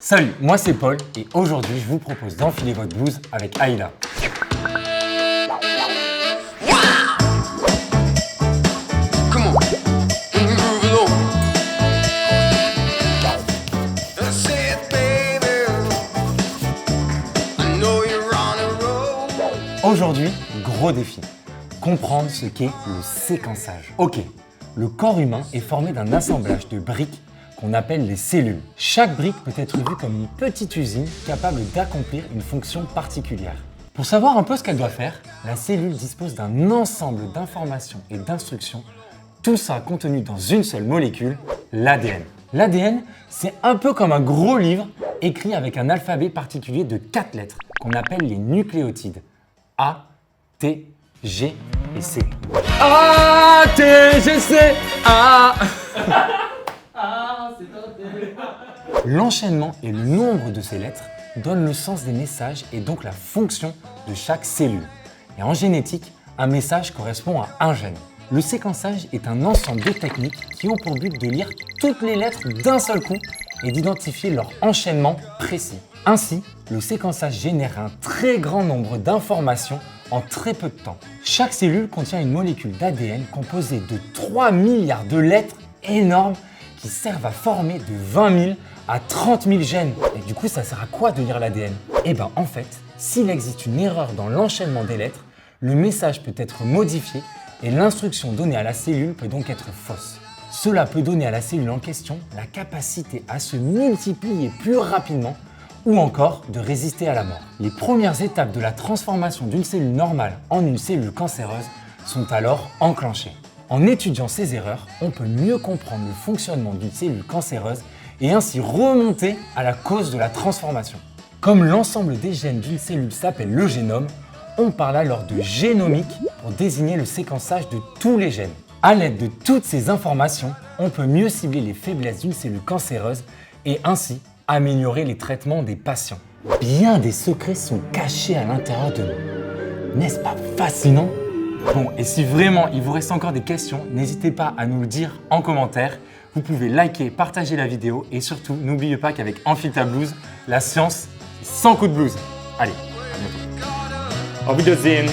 Salut, moi c'est Paul et aujourd'hui je vous propose d'enfiler votre blouse avec Ayla. Aujourd'hui, gros défi, comprendre ce qu'est le séquençage. Ok, le corps humain est formé d'un assemblage de briques qu'on appelle les cellules. Chaque brique peut être vue comme une petite usine capable d'accomplir une fonction particulière. Pour savoir un peu ce qu'elle doit faire, la cellule dispose d'un ensemble d'informations et d'instructions, tout ça contenu dans une seule molécule, l'ADN. L'ADN, c'est un peu comme un gros livre écrit avec un alphabet particulier de 4 lettres qu'on appelle les nucléotides. A, T, G et C. A, T, G, C, A. L'enchaînement et le nombre de ces lettres donnent le sens des messages et donc la fonction de chaque cellule. Et en génétique, un message correspond à un gène. Le séquençage est un ensemble de techniques qui ont pour but de lire toutes les lettres d'un seul coup et d'identifier leur enchaînement précis. Ainsi, le séquençage génère un très grand nombre d'informations en très peu de temps. Chaque cellule contient une molécule d'ADN composée de 3 milliards de lettres énormes qui servent à former de 20 000 à 30 000 gènes. Et du coup, ça sert à quoi de lire l'ADN? Eh bien, en fait, s'il existe une erreur dans l'enchaînement des lettres, le message peut être modifié et l'instruction donnée à la cellule peut donc être fausse. Cela peut donner à la cellule en question la capacité à se multiplier plus rapidement ou encore de résister à la mort. Les premières étapes de la transformation d'une cellule normale en une cellule cancéreuse sont alors enclenchées. En étudiant ces erreurs, on peut mieux comprendre le fonctionnement d'une cellule cancéreuse et ainsi remonter à la cause de la transformation. Comme l'ensemble des gènes d'une cellule s'appelle le génome, on parle alors de génomique pour désigner le séquençage de tous les gènes. À l'aide de toutes ces informations, on peut mieux cibler les faiblesses d'une cellule cancéreuse et ainsi améliorer les traitements des patients. Bien des secrets sont cachés à l'intérieur de nous. N'est-ce pas fascinant ? Bon, et si vraiment il vous reste encore des questions, n'hésitez pas à nous le dire en commentaire. Vous pouvez liker, partager la vidéo et surtout, n'oubliez pas qu'avec Enfile ta blouse, la science, c'est sans coup de blouse. Allez, à bientôt. Auf Wiedersehen.